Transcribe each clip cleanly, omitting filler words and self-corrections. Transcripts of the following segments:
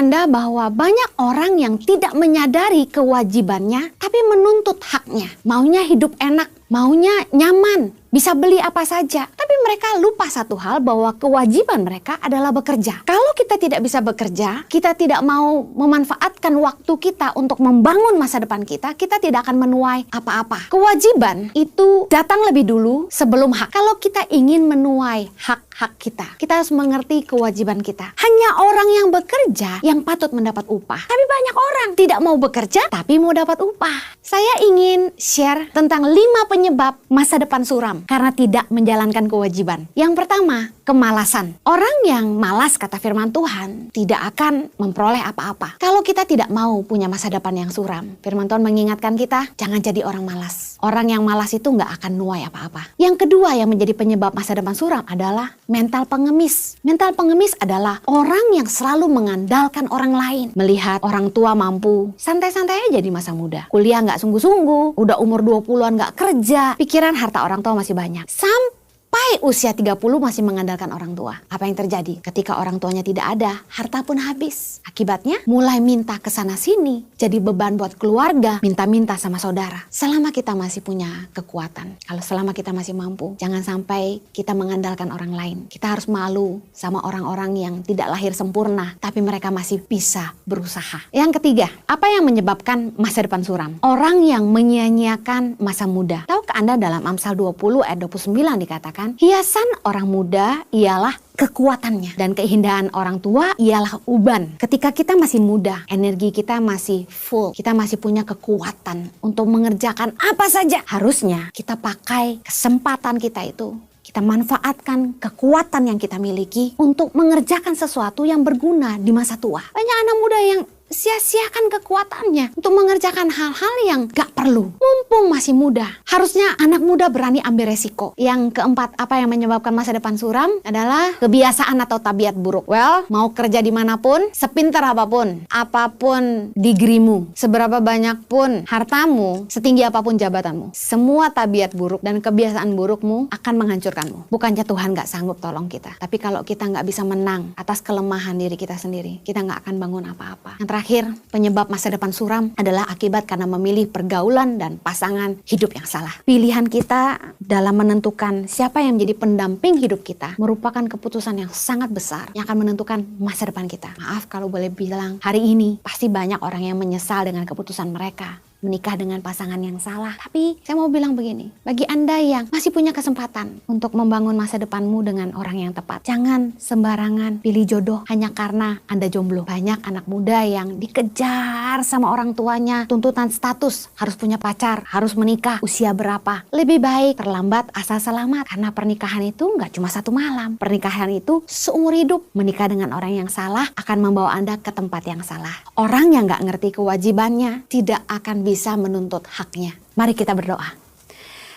Anda bahwa banyak orang yang tidak menyadari kewajibannya, tapi menuntut haknya. Maunya hidup enak, maunya nyaman, bisa beli apa saja. Tapi mereka lupa satu hal, bahwa kewajiban mereka adalah bekerja. Kalau kita tidak bisa bekerja, kita tidak mau memanfaatkan waktu kita untuk membangun masa depan kita, kita tidak akan menuai apa-apa. Kewajiban itu datang lebih dulu sebelum hak. Kalau kita ingin menuai hak-hak kita harus mengerti kewajiban kita. Hanya orang yang bekerja yang patut mendapat upah. Tapi banyak orang tidak mau bekerja tapi mau dapat upah. Saya ingin share tentang 5 penyebab masa depan suram karena tidak menjalankan kewajiban. Yang pertama, kemalasan. Orang yang malas, kata firman Tuhan, tidak akan memperoleh apa-apa. Kalau kita tidak mau punya masa depan yang suram, firman Tuhan mengingatkan kita, jangan jadi orang malas. Orang yang malas itu nggak akan nuai apa-apa. Yang kedua yang menjadi penyebab masa depan suram adalah mental pengemis. Mental pengemis adalah orang yang selalu mengandalkan orang lain. Melihat orang tua mampu, santai-santai aja di masa muda. Kuliah nggak sungguh-sungguh, udah umur 20-an nggak kerja, pikiran harta orang tua masih banyak. Sampai usia 30 masih mengandalkan orang tua. Apa yang terjadi? Ketika orang tuanya tidak ada, harta pun habis. Akibatnya mulai minta ke sana sini, jadi beban buat keluarga, minta-minta sama saudara. Selama kita masih punya kekuatan, kalau selama kita masih mampu, jangan sampai kita mengandalkan orang lain. Kita harus malu sama orang-orang yang tidak lahir sempurna, tapi mereka masih bisa berusaha. Yang ketiga, apa yang menyebabkan masa depan suram? Orang yang menyia-nyiakan masa muda. Tahukah Anda dalam Amsal 20 ayat 29 dikatakan, hiasan orang muda ialah kekuatannya dan keindahan orang tua ialah uban. Ketika kita masih muda, energi kita masih full, kita masih punya kekuatan untuk mengerjakan apa saja. Harusnya kita pakai kesempatan kita itu, kita manfaatkan kekuatan yang kita miliki untuk mengerjakan sesuatu yang berguna di masa tua. Banyak anak muda yang sia-siakan kekuatannya untuk mengerjakan hal-hal yang gak perlu. Mumpung masih muda, harusnya anak muda berani ambil resiko. Yang keempat, apa yang menyebabkan masa depan suram adalah kebiasaan atau tabiat buruk. Well, mau kerja dimanapun, sepintar apapun, apapun digrimu, seberapa banyak pun hartamu, setinggi apapun jabatanmu, semua tabiat buruk dan kebiasaan burukmu akan menghancurkanmu. Bukannya Tuhan gak sanggup tolong kita, tapi kalau kita gak bisa menang atas kelemahan diri kita sendiri, kita gak akan bangun apa-apa. Yang terakhir, penyebab masa depan suram adalah akibat karena memilih pergaulan dan pasangan hidup yang salah. Pilihan kita dalam menentukan siapa yang menjadi pendamping hidup kita merupakan keputusan yang sangat besar yang akan menentukan masa depan kita. Maaf kalau boleh bilang, hari ini pasti banyak orang yang menyesal dengan keputusan mereka menikah dengan pasangan yang salah. Tapi saya mau bilang begini, bagi Anda yang masih punya kesempatan untuk membangun masa depanmu dengan orang yang tepat, jangan sembarangan pilih jodoh hanya karena Anda jomblo. Banyak anak muda yang dikejar sama orang tuanya, tuntutan status, harus punya pacar, harus menikah, usia berapa. Lebih baik terlambat asal selamat, karena pernikahan itu nggak cuma satu malam. Pernikahan itu seumur hidup. Menikah dengan orang yang salah akan membawa Anda ke tempat yang salah. Orang yang nggak ngerti kewajibannya tidak akan bisa menuntut haknya. Mari kita berdoa.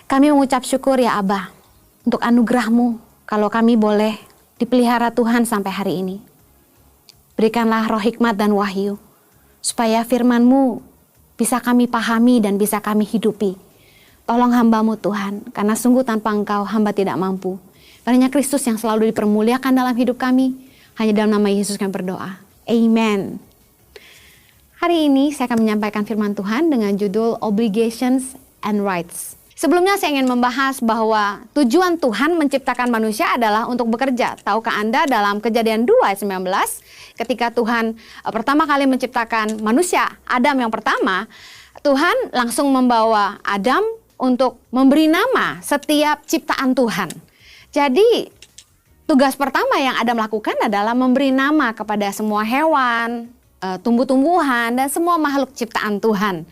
Kami mengucap syukur ya Abah untuk anugerah-Mu kalau kami boleh dipelihara Tuhan sampai hari ini. Berikanlah roh hikmat dan wahyu supaya firman-Mu bisa kami pahami dan bisa kami hidupi. Tolong hamba-Mu Tuhan, karena sungguh tanpa Engkau hamba tidak mampu. Hanya Kristus yang selalu dipermuliakan dalam hidup kami. Hanya dalam nama Yesus kami berdoa. Amen. Hari ini saya akan menyampaikan firman Tuhan dengan judul Obligations and Rights. Sebelumnya saya ingin membahas bahwa tujuan Tuhan menciptakan manusia adalah untuk bekerja. Tahukah Anda dalam Kejadian 2 ayat 19, ketika Tuhan pertama kali menciptakan manusia, Adam yang pertama, Tuhan langsung membawa Adam untuk memberi nama setiap ciptaan Tuhan. Jadi tugas pertama yang Adam lakukan adalah memberi nama kepada semua hewan, tumbuh-tumbuhan, dan semua makhluk ciptaan Tuhan.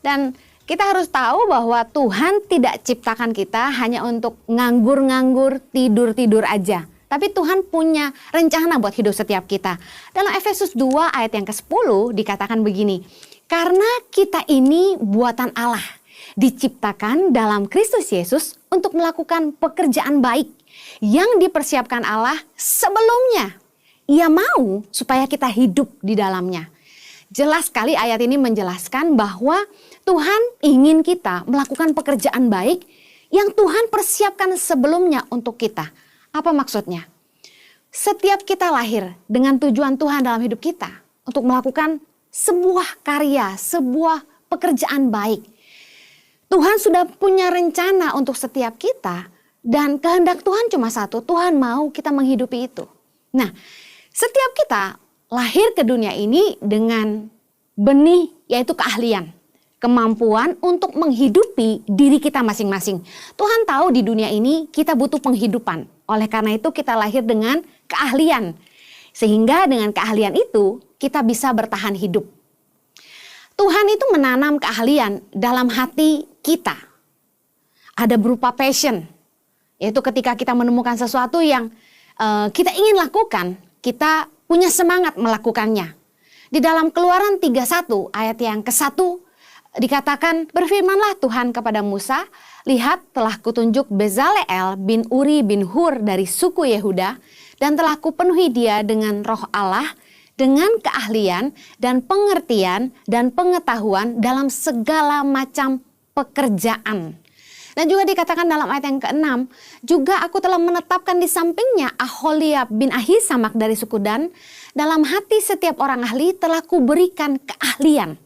Dan kita harus tahu bahwa Tuhan tidak ciptakan kita hanya untuk nganggur-nganggur, tidur-tidur aja. Tapi Tuhan punya rencana buat hidup setiap kita. Dalam Efesus 2 ayat yang ke-10 dikatakan begini, karena kita ini buatan Allah, diciptakan dalam Kristus Yesus untuk melakukan pekerjaan baik yang dipersiapkan Allah sebelumnya. Ia mau supaya kita hidup di dalamnya. Jelas sekali ayat ini menjelaskan bahwa Tuhan ingin kita melakukan pekerjaan baik yang Tuhan persiapkan sebelumnya untuk kita. Apa maksudnya? Setiap kita lahir dengan tujuan Tuhan dalam hidup kita untuk melakukan sebuah karya, sebuah pekerjaan baik. Tuhan sudah punya rencana untuk setiap kita dan kehendak Tuhan cuma satu, Tuhan mau kita menghidupi itu. Nah, setiap kita lahir ke dunia ini dengan benih yaitu keahlian, kemampuan untuk menghidupi diri kita masing-masing. Tuhan tahu di dunia ini kita butuh penghidupan. Oleh karena itu kita lahir dengan keahlian. Sehingga dengan keahlian itu kita bisa bertahan hidup. Tuhan itu menanam keahlian dalam hati kita. Ada berupa passion, yaitu ketika kita menemukan sesuatu yang kita ingin lakukan, kita punya semangat melakukannya. Di dalam Keluaran 31 ayat yang ke-1 dikatakan, berfirmanlah Tuhan kepada Musa, lihat telah kutunjuk Bezaleel bin Uri bin Hur dari suku Yehuda, dan telah kupenuhi dia dengan roh Allah, dengan keahlian dan pengertian dan pengetahuan dalam segala macam pekerjaan. Dan juga dikatakan dalam ayat yang ke-6, juga aku telah menetapkan di sampingnya Aholiab bin Ahisamak dari suku Dan, dalam hati setiap orang ahli telah kuberikan keahlian.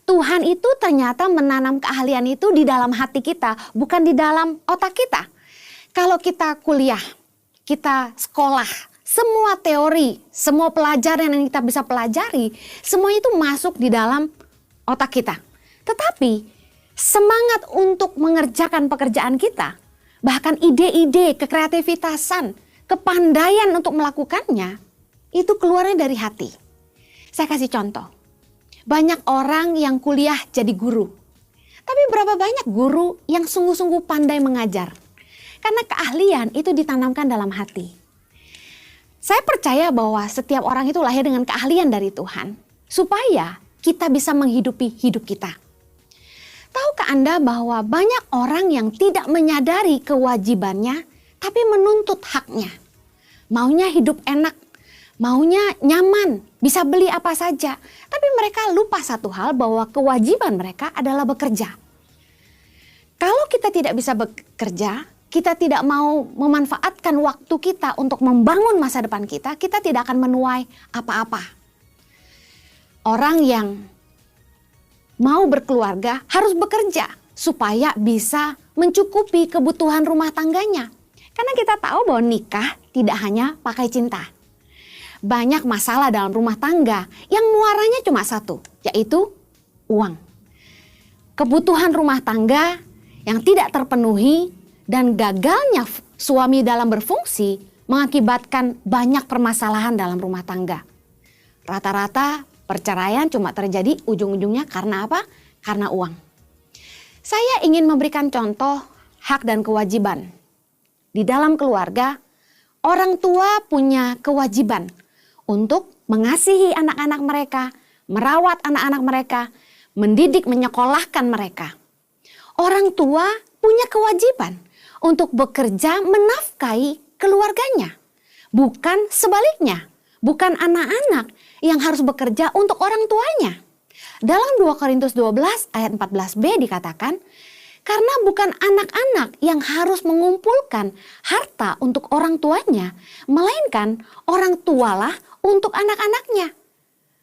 Tuhan itu ternyata menanam keahlian itu di dalam hati kita, bukan di dalam otak kita. Kalau kita kuliah, kita sekolah, semua teori, semua pelajaran yang kita bisa pelajari, semua itu masuk di dalam otak kita. Tetapi semangat untuk mengerjakan pekerjaan kita, bahkan ide-ide, kekreativitasan, kepandaian untuk melakukannya, itu keluarnya dari hati. Saya kasih contoh. Banyak orang yang kuliah jadi guru. Tapi berapa banyak guru yang sungguh-sungguh pandai mengajar? Karena keahlian itu ditanamkan dalam hati. Saya percaya bahwa setiap orang itu lahir dengan keahlian dari Tuhan, supaya kita bisa menghidupi hidup kita. Tahukah Anda bahwa banyak orang yang tidak menyadari kewajibannya, tapi menuntut haknya. Maunya hidup enak, maunya nyaman, bisa beli apa saja. Tapi mereka lupa satu hal, bahwa kewajiban mereka adalah bekerja. Kalau kita tidak bisa bekerja, kita tidak mau memanfaatkan waktu kita untuk membangun masa depan kita, kita tidak akan menuai apa-apa. Orang yang mau berkeluarga harus bekerja supaya bisa mencukupi kebutuhan rumah tangganya. Karena kita tahu bahwa nikah tidak hanya pakai cinta. Banyak masalah dalam rumah tangga yang muaranya cuma satu, yaitu uang. Kebutuhan rumah tangga yang tidak terpenuhi dan gagalnya suami dalam berfungsi mengakibatkan banyak permasalahan dalam rumah tangga. Rata-rata perceraian cuma terjadi ujung-ujungnya karena apa? Karena uang. Saya ingin memberikan contoh hak dan kewajiban. Di dalam keluarga, orang tua punya kewajiban untuk mengasihi anak-anak mereka, merawat anak-anak mereka, mendidik, menyekolahkan mereka. Orang tua punya kewajiban untuk bekerja menafkahi keluarganya. Bukan sebaliknya. Bukan anak-anak yang harus bekerja untuk orang tuanya. Dalam 2 Korintus 12 ayat 14b dikatakan, karena bukan anak-anak yang harus mengumpulkan harta untuk orang tuanya, melainkan orang tualah untuk anak-anaknya.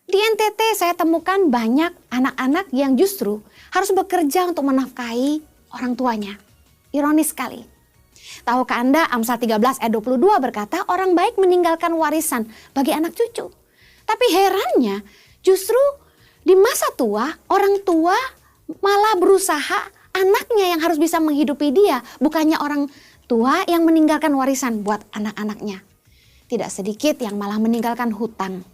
Di NTT saya temukan banyak anak-anak yang justru harus bekerja untuk menafkahi orang tuanya. Ironis sekali. Tahukah Anda, Amsal 13 ayat 22 berkata, orang baik meninggalkan warisan bagi anak cucu. Tapi herannya, justru di masa tua, orang tua malah berusaha anaknya yang harus bisa menghidupi dia. Bukannya orang tua yang meninggalkan warisan buat anak-anaknya. Tidak sedikit yang malah meninggalkan hutang.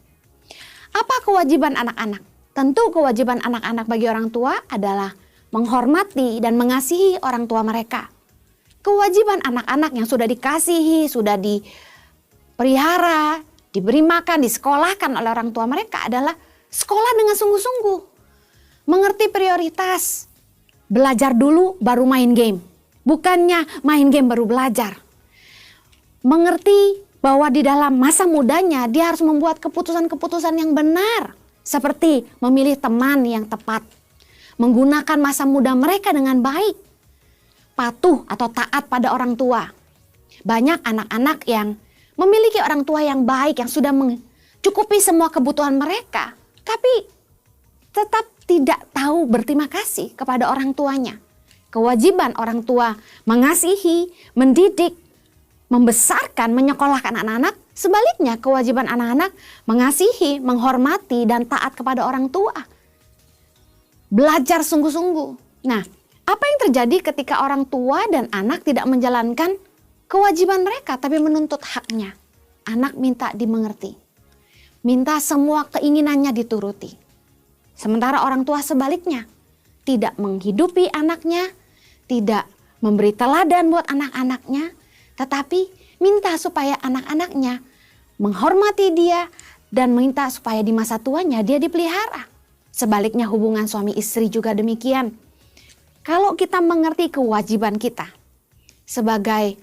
Apa kewajiban anak-anak? Tentu kewajiban anak-anak bagi orang tua adalah menghormati dan mengasihi orang tua mereka. Kewajiban anak-anak yang sudah dikasihi, sudah dipelihara, diberi makan, disekolahkan oleh orang tua mereka adalah sekolah dengan sungguh-sungguh. Mengerti prioritas. Belajar dulu baru main game. Bukannya main game baru belajar. Mengerti bahwa di dalam masa mudanya dia harus membuat keputusan-keputusan yang benar. Seperti memilih teman yang tepat. Menggunakan masa muda mereka dengan baik. Patuh atau taat pada orang tua. Banyak anak-anak yang memiliki orang tua yang baik, yang sudah mencukupi semua kebutuhan mereka. tapi tetap tidak tahu berterima kasih kepada orang tuanya. Kewajiban orang tua mengasihi, mendidik, membesarkan, menyekolahkan anak-anak. Sebaliknya kewajiban anak-anak mengasihi, menghormati, dan taat kepada orang tua. Belajar sungguh-sungguh. Nah, apa yang terjadi ketika orang tua dan anak tidak menjalankan kewajiban mereka tapi menuntut haknya? Anak minta dimengerti. Minta semua keinginannya dituruti. Sementara orang tua sebaliknya, tidak menghidupi anaknya, tidak memberi teladan buat anak-anaknya, tetapi minta supaya anak-anaknya menghormati dia dan minta supaya di masa tuanya dia dipelihara. Sebaliknya hubungan suami istri juga demikian. Kalau kita mengerti kewajiban kita sebagai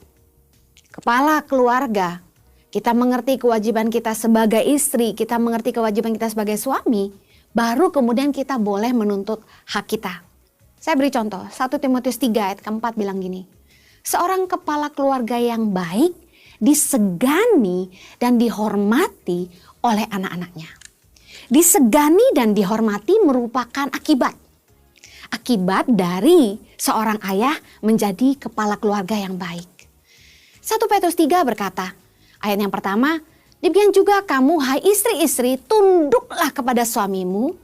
kepala keluarga, kita mengerti kewajiban kita sebagai istri, kita mengerti kewajiban kita sebagai suami, baru kemudian kita boleh menuntut hak kita. Saya beri contoh, 1 Timotius 3 ayat keempat bilang gini, seorang kepala keluarga yang baik disegani dan dihormati oleh anak-anaknya. Disegani dan dihormati merupakan akibat. Akibat dari seorang ayah menjadi kepala keluarga yang baik. 1 Petrus 3 berkata, ayat yang pertama, demikian juga kamu hai istri-istri tunduklah kepada suamimu,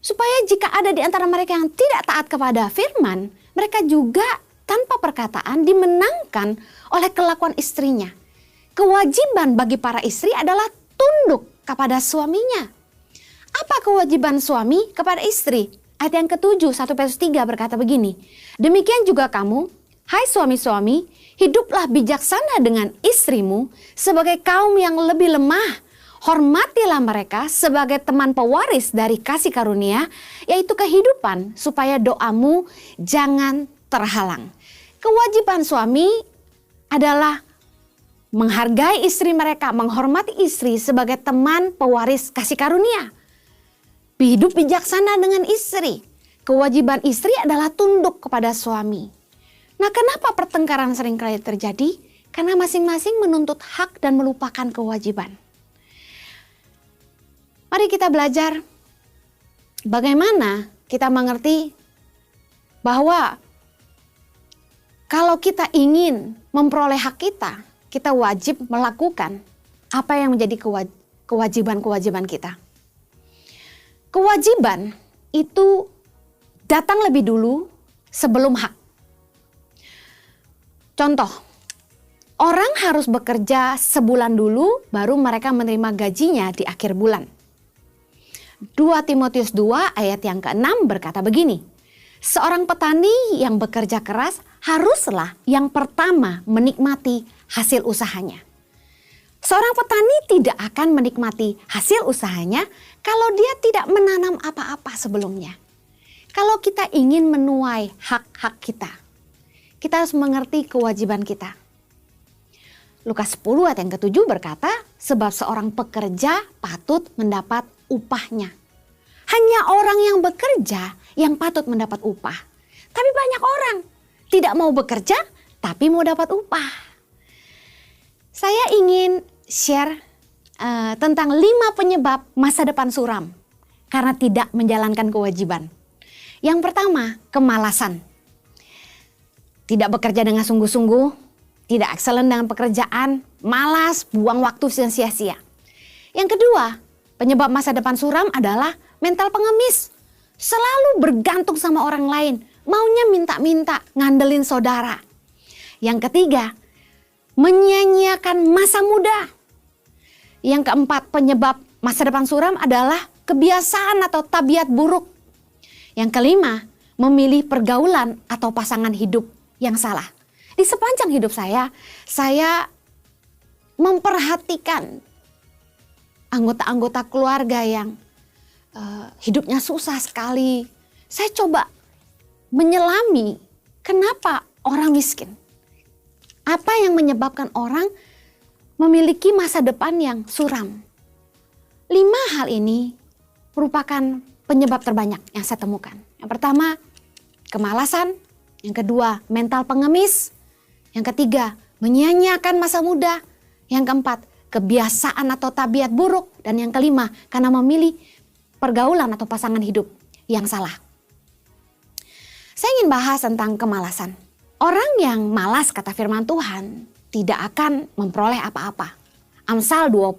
supaya jika ada di antara mereka yang tidak taat kepada firman, mereka juga tanpa perkataan dimenangkan oleh kelakuan istrinya. Kewajiban bagi para istri adalah tunduk kepada suaminya. Apa kewajiban suami kepada istri? Ayat yang ke-7, 1 Petrus 3 berkata begini, demikian juga kamu, hai suami-suami, hiduplah bijaksana dengan istrimu sebagai kaum yang lebih lemah. Hormatilah mereka sebagai teman pewaris dari kasih karunia, yaitu kehidupan, supaya doamu jangan terhalang. Kewajiban suami adalah menghargai istri mereka, menghormati istri sebagai teman pewaris kasih karunia. Hidup bijaksana dengan istri. Kewajiban istri adalah tunduk kepada suami. Nah, kenapa pertengkaran seringkali terjadi? Karena masing-masing menuntut hak dan melupakan kewajiban. Mari kita belajar bagaimana kita mengerti bahwa kalau kita ingin memperoleh hak kita, kita wajib melakukan apa yang menjadi kewajiban-kewajiban kita. Kewajiban itu datang lebih dulu sebelum hak. Contoh, orang harus bekerja sebulan dulu baru mereka menerima gajinya di akhir bulan. 2 Timotius 2 ayat yang ke-6 berkata begini, seorang petani yang bekerja keras haruslah yang pertama menikmati hasil usahanya. Seorang petani tidak akan menikmati hasil usahanya kalau dia tidak menanam apa-apa sebelumnya. Kalau kita ingin menuai hak-hak kita, kita harus mengerti kewajiban kita. Lukas 10 ayat yang ke-7 berkata, sebab seorang pekerja patut mendapat upahnya. Hanya orang yang bekerja yang patut mendapat upah. Tapi banyak orang tidak mau bekerja tapi mau dapat upah. Saya ingin share tentang 5 penyebab masa depan suram karena tidak menjalankan kewajiban. Yang pertama, kemalasan. Tidak bekerja dengan sungguh-sungguh, tidak excellent dengan pekerjaan, malas, buang waktu sia-sia. Yang kedua, penyebab masa depan suram adalah mental pengemis. Selalu bergantung sama orang lain, maunya minta-minta, ngandelin saudara. Yang ketiga, menyia-nyiakan masa muda. Yang keempat, penyebab masa depan suram adalah kebiasaan atau tabiat buruk. Yang kelima, memilih pergaulan atau pasangan hidup yang salah. Di sepanjang hidup saya memperhatikan anggota-anggota keluarga yang hidupnya susah sekali. Saya coba menyelami kenapa orang miskin. Apa yang menyebabkan orang memiliki masa depan yang suram. 5 hal ini merupakan penyebab terbanyak yang saya temukan. Yang pertama, kemalasan. Yang kedua, mental pengemis. Yang ketiga, menyia-nyiakan masa muda. Yang keempat, kebiasaan atau tabiat buruk. Dan yang kelima, karena memilih pergaulan atau pasangan hidup yang salah. Saya ingin bahas tentang kemalasan. Orang yang malas, kata firman Tuhan, tidak akan memperoleh apa-apa. Amsal 20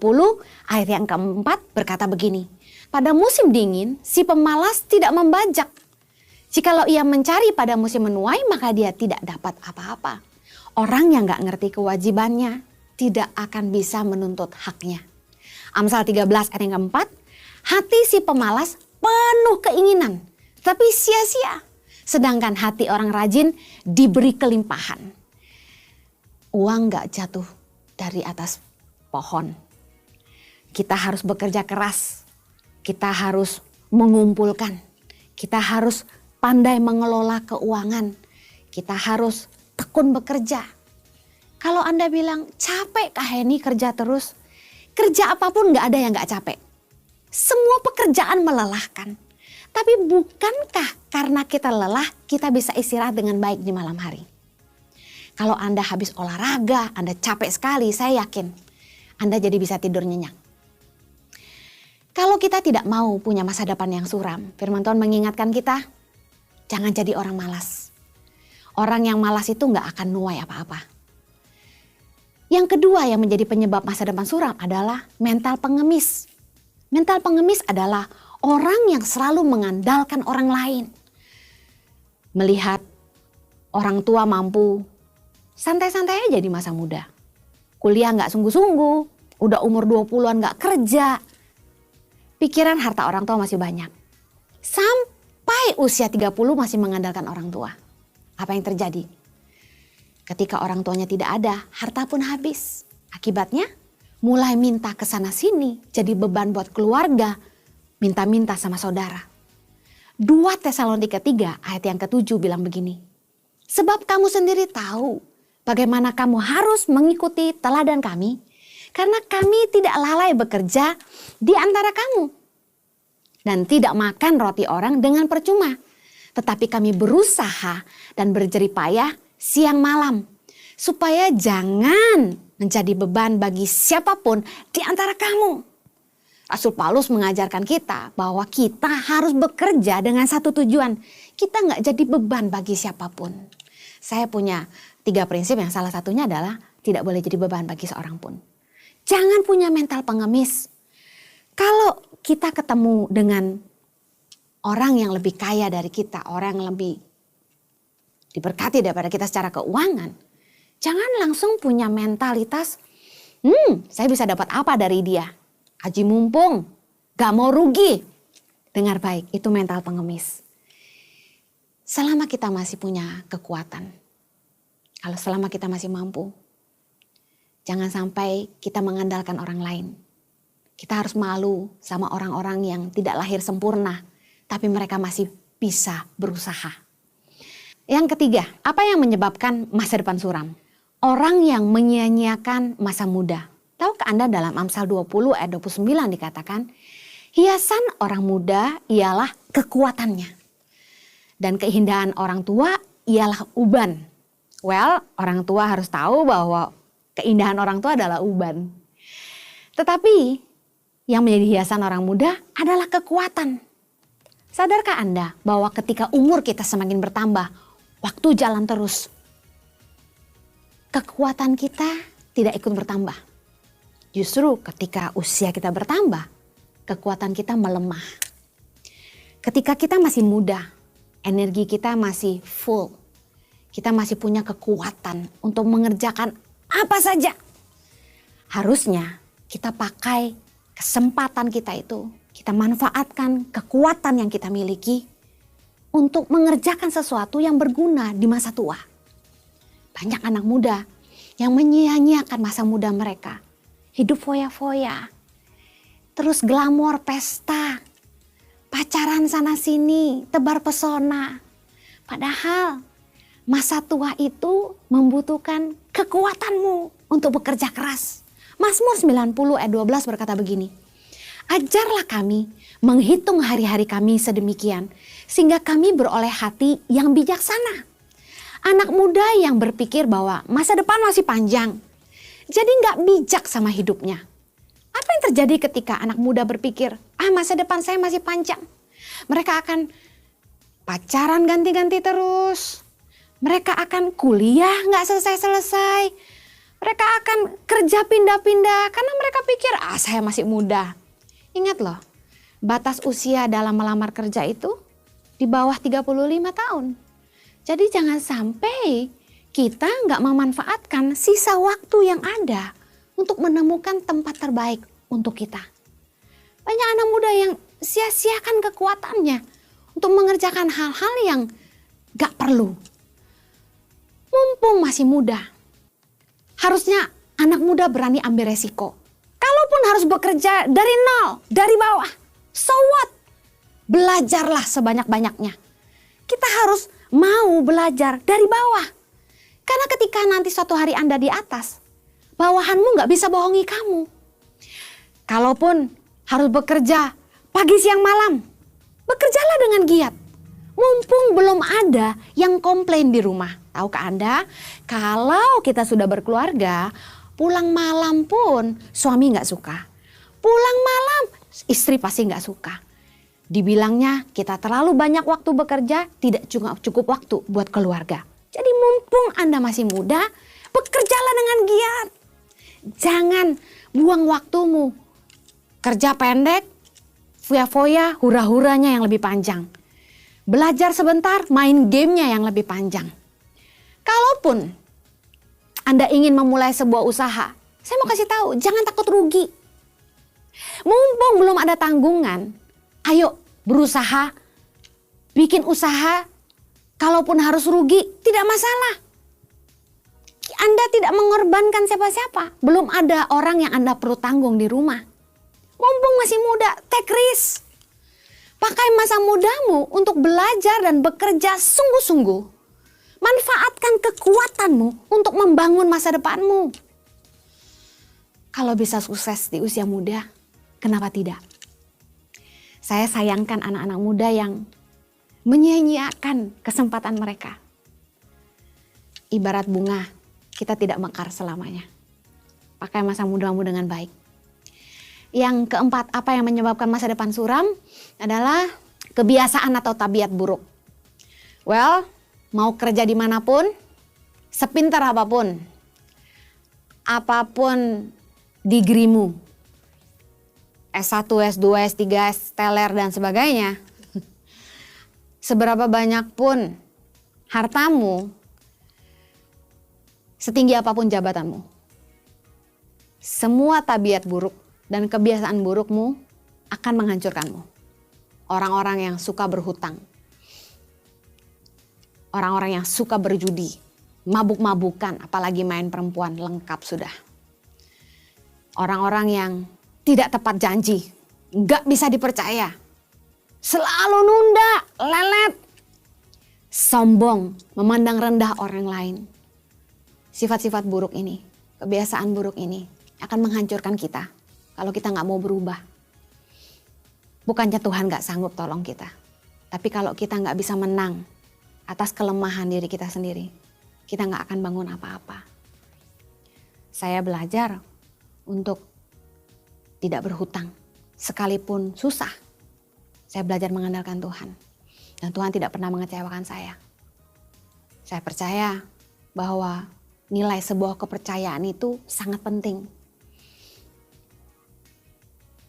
ayat yang keempat berkata begini, pada musim dingin si pemalas tidak membajak. Jikalau ia mencari pada musim menuai maka dia tidak dapat apa-apa. Orang yang gak ngerti kewajibannya tidak akan bisa menuntut haknya. Amsal 13 ayat yang keempat, hati si pemalas penuh keinginan tapi sia-sia. Sedangkan hati orang rajin diberi kelimpahan. Uang gak jatuh dari atas pohon. Kita harus bekerja keras. Kita harus mengumpulkan. Kita harus pandai mengelola keuangan. Kita harus tekun bekerja. Kalau Anda bilang capek Kak Heni kerja terus. Kerja apapun gak ada yang gak capek. Semua pekerjaan melelahkan. Tapi bukankah karena kita lelah kita bisa istirahat dengan baik di malam hari? Kalau Anda habis olahraga, Anda capek sekali, saya yakin Anda jadi bisa tidur nyenyak. Kalau kita tidak mau punya masa depan yang suram, firman Tuhan mengingatkan kita, jangan jadi orang malas. Orang yang malas itu gak akan nuai apa-apa. Yang kedua yang menjadi penyebab masa depan suram adalah mental pengemis. Mental pengemis adalah orang yang selalu mengandalkan orang lain. Melihat orang tua mampu, santai-santai aja di masa muda. Kuliah gak sungguh-sungguh, udah umur 20-an gak kerja. Pikiran harta orang tua masih banyak. Sampai usia 30 masih mengandalkan orang tua. Apa yang terjadi? Ketika orang tuanya tidak ada, harta pun habis. Akibatnya mulai minta ke sana sini, jadi beban buat keluarga, minta-minta sama saudara. 2 Tesalonika 3 ayat yang ke-7 bilang begini. Sebab kamu sendiri tahu bagaimana kamu harus mengikuti teladan kami, karena kami tidak lalai bekerja di antara kamu. Dan tidak makan roti orang dengan percuma. Tetapi kami berusaha dan berjerih payah siang malam. Supaya jangan menjadi beban bagi siapapun di antara kamu. Rasul Paulus mengajarkan kita bahwa kita harus bekerja dengan satu tujuan. Kita nggak jadi beban bagi siapapun. Saya punya 3 prinsip yang salah satunya adalah tidak boleh jadi beban bagi seorang pun. Jangan punya mental pengemis. Kalau kita ketemu dengan orang yang lebih kaya dari kita, orang yang lebih diberkati daripada kita secara keuangan, jangan langsung punya mentalitas, saya bisa dapat apa dari dia? Haji mumpung, gak mau rugi. Dengar baik, itu mental pengemis. Selama kita masih punya kekuatan, kalau selama kita masih mampu, jangan sampai kita mengandalkan orang lain. Kita harus malu sama orang-orang yang tidak lahir sempurna, tapi mereka masih bisa berusaha. Yang ketiga, apa yang menyebabkan masa depan suram? Orang yang menyia-nyiakan masa muda. Tahukah Anda dalam Amsal 20 ayat 29 dikatakan, hiasan orang muda ialah kekuatannya. Dan keindahan orang tua ialah uban. Well, orang tua harus tahu bahwa keindahan orang tua adalah uban. Tetapi yang menjadi hiasan orang muda adalah kekuatan. Sadarkah Anda bahwa ketika umur kita semakin bertambah, waktu jalan terus, kekuatan kita tidak ikut bertambah. Justru ketika usia kita bertambah, kekuatan kita melemah. Ketika kita masih muda, energi kita masih full. Kita masih punya kekuatan untuk mengerjakan apa saja. Harusnya kita pakai kesempatan kita itu, kita manfaatkan kekuatan yang kita miliki untuk mengerjakan sesuatu yang berguna di masa tua. Banyak anak muda yang menyia-nyiakan masa muda mereka. Hidup foya-foya, terus glamor pesta, pacaran sana sini, tebar pesona. Padahal masa tua itu membutuhkan kekuatanmu untuk bekerja keras. Mazmur 90 ayat 12 berkata begini, ajarlah kami menghitung hari-hari kami sedemikian, sehingga kami beroleh hati yang bijaksana. Anak muda yang berpikir bahwa masa depan masih panjang, jadi gak bijak sama hidupnya. Apa yang terjadi ketika anak muda berpikir, masa depan saya masih panjang. Mereka akan pacaran ganti-ganti terus. Mereka akan kuliah nggak selesai-selesai. Mereka akan kerja pindah-pindah karena mereka pikir saya masih muda. Ingat loh, batas usia dalam melamar kerja itu di bawah 35 tahun. Jadi jangan sampai kita nggak memanfaatkan sisa waktu yang ada untuk menemukan tempat terbaik untuk kita. Banyak anak muda yang sia-siakan kekuatannya untuk mengerjakan hal-hal yang gak perlu. Mumpung masih muda, harusnya anak muda berani ambil resiko. Kalaupun harus bekerja dari nol, dari bawah, so what? Belajarlah sebanyak-banyaknya. Kita harus mau belajar dari bawah. Karena ketika nanti suatu hari Anda di atas, bawahanmu gak bisa bohongi kamu. Kalaupun harus bekerja pagi siang malam, bekerjalah dengan giat. Mumpung belum ada yang komplain di rumah. Tahukah Anda, kalau kita sudah berkeluarga, pulang malam pun suami gak suka. Pulang malam istri pasti gak suka. Dibilangnya kita terlalu banyak waktu bekerja, tidak cukup waktu buat keluarga. Jadi mumpung Anda masih muda, bekerjalah dengan giat. Jangan buang waktumu. Kerja pendek, foya-foya, hura-huranya yang lebih panjang. Belajar sebentar, main gamenya yang lebih panjang. Kalaupun Anda ingin memulai sebuah usaha, saya mau kasih tahu, jangan takut rugi. Mumpung belum ada tanggungan, ayo berusaha, bikin usaha, kalaupun harus rugi, tidak masalah. Anda tidak mengorbankan siapa-siapa. Belum ada orang yang Anda perlu tanggung di rumah. Mumpung masih muda, take risk. Pakai masa mudamu untuk belajar dan bekerja sungguh-sungguh. Manfaatkan kekuatanmu untuk membangun masa depanmu. Kalau bisa sukses di usia muda, kenapa tidak? Saya sayangkan anak-anak muda yang menyia-nyiakan kesempatan mereka. Ibarat bunga, kita tidak mekar selamanya. Pakai masa mudamu dengan baik. Yang keempat, apa yang menyebabkan masa depan suram adalah kebiasaan atau tabiat buruk. Well, mau kerja dimanapun, sepintar apapun, digrimu, S1, S2, S3, S-teler dan sebagainya, seberapa banyak pun hartamu, setinggi apapun jabatanmu, semua tabiat buruk dan kebiasaan burukmu akan menghancurkanmu. Orang-orang yang suka berhutang, orang-orang yang suka berjudi, mabuk-mabukan, apalagi main perempuan, lengkap sudah. Orang-orang yang tidak tepat janji, nggak bisa dipercaya, selalu nunda, lelet, sombong, memandang rendah orang lain. Sifat-sifat buruk ini, kebiasaan buruk ini akan menghancurkan kita kalau kita nggak mau berubah. Bukannya Tuhan nggak sanggup tolong kita, tapi kalau kita nggak bisa menang atas kelemahan diri kita sendiri, kita nggak akan bangun apa-apa. Saya belajar untuk tidak berhutang, sekalipun susah. Saya belajar mengandalkan Tuhan, dan Tuhan tidak pernah mengecewakan saya. Saya percaya bahwa nilai sebuah kepercayaan itu sangat penting.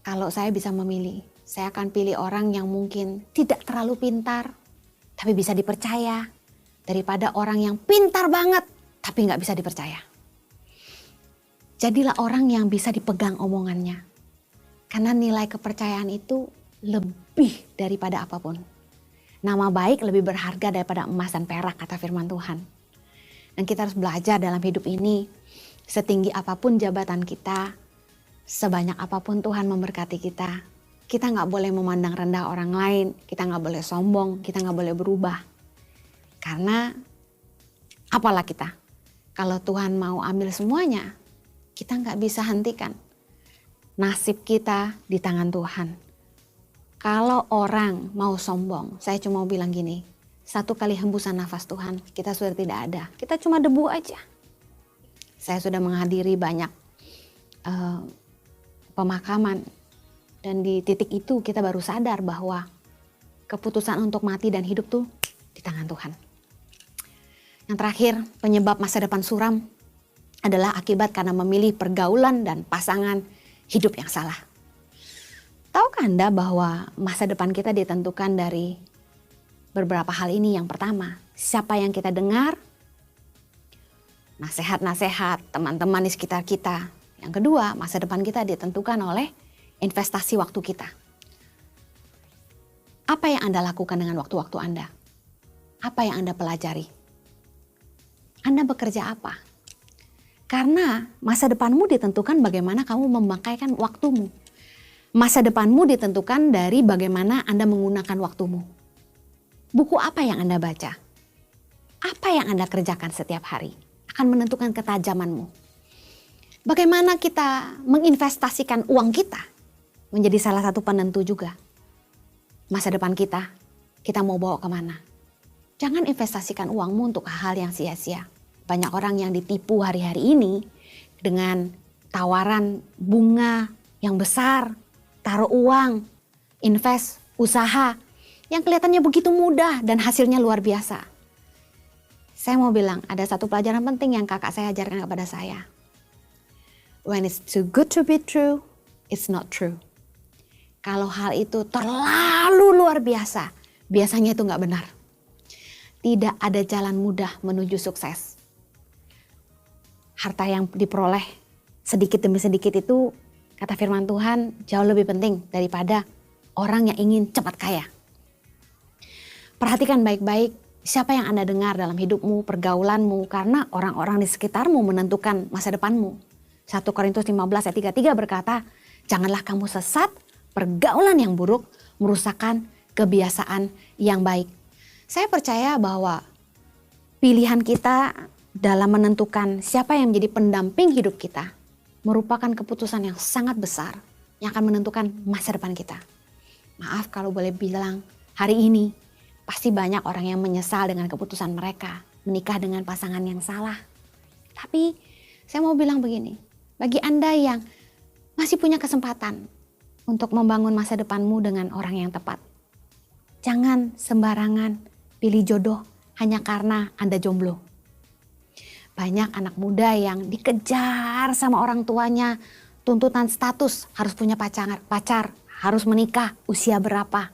Kalau saya bisa memilih, saya akan pilih orang yang mungkin tidak terlalu pintar, tapi bisa dipercaya, daripada orang yang pintar banget, tapi nggak bisa dipercaya. Jadilah orang yang bisa dipegang omongannya, karena nilai kepercayaan itu lebih daripada apapun. Nama baik lebih berharga daripada emas dan perak, kata firman Tuhan. Dan kita harus belajar dalam hidup ini, setinggi apapun jabatan kita, sebanyak apapun Tuhan memberkati kita, kita nggak boleh memandang rendah orang lain, kita nggak boleh sombong, kita nggak boleh berubah. Karena apalah kita, kalau Tuhan mau ambil semuanya, kita nggak bisa hentikan. Nasib kita di tangan Tuhan. Kalau orang mau sombong, saya cuma mau bilang gini, satu kali hembusan nafas Tuhan, kita sudah tidak ada. Kita cuma debu aja. Saya sudah menghadiri banyak pemakaman Dan di titik itu kita baru sadar bahwa keputusan untuk mati dan hidup tuh di tangan Tuhan. Yang terakhir, penyebab masa depan suram adalah akibat karena memilih pergaulan dan pasangan hidup yang salah. Tahukah Anda bahwa masa depan kita ditentukan dari beberapa hal ini? Yang pertama, siapa yang kita dengar, nasihat-nasihat teman-teman di sekitar kita. Yang kedua, masa depan kita ditentukan oleh investasi waktu kita. Apa yang Anda lakukan dengan waktu-waktu Anda? Apa yang Anda pelajari? Anda bekerja apa? Karena masa depanmu ditentukan bagaimana kamu memakaikan waktumu. Masa depanmu ditentukan dari bagaimana Anda menggunakan waktumu. Buku apa yang Anda baca? Apa yang Anda kerjakan setiap hari akan menentukan ketajamanmu. Bagaimana kita menginvestasikan uang kita menjadi salah satu penentu juga. Masa depan kita mau bawa kemana? Jangan investasikan uangmu untuk hal yang sia-sia. Banyak orang yang ditipu hari-hari ini dengan tawaran bunga yang besar, taruh uang, invest, usaha yang kelihatannya begitu mudah dan hasilnya luar biasa. Saya mau bilang ada satu pelajaran penting yang kakak saya ajarkan kepada saya. When it's too good to be true, it's not true. Kalau hal itu terlalu luar biasa, biasanya itu nggak benar. Tidak ada jalan mudah menuju sukses. Harta yang diperoleh sedikit demi sedikit itu, kata firman Tuhan, jauh lebih penting daripada orang yang ingin cepat kaya. Perhatikan baik-baik siapa yang Anda dengar dalam hidupmu, pergaulanmu, karena orang-orang di sekitarmu menentukan masa depanmu. 1 Korintus 15 ayat 33 berkata, janganlah kamu sesat, pergaulan yang buruk merusakkan kebiasaan yang baik. Saya percaya bahwa pilihan kita dalam menentukan siapa yang menjadi pendamping hidup kita merupakan keputusan yang sangat besar yang akan menentukan masa depan kita. Maaf kalau boleh bilang, hari ini pasti banyak orang yang menyesal dengan keputusan mereka menikah dengan pasangan yang salah. Tapi saya mau bilang begini, bagi Anda yang masih punya kesempatan untuk membangun masa depanmu dengan orang yang tepat, jangan sembarangan pilih jodoh hanya karena Anda jomblo. Banyak anak muda yang dikejar sama orang tuanya, tuntutan status, harus punya pacar, harus menikah, usia berapa.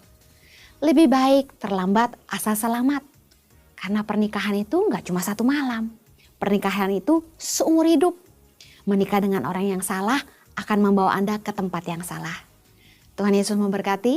Lebih baik terlambat asal selamat. Karena pernikahan itu nggak cuma satu malam. Pernikahan itu seumur hidup. Menikah dengan orang yang salah akan membawa Anda ke tempat yang salah. Tuhan Yesus memberkati.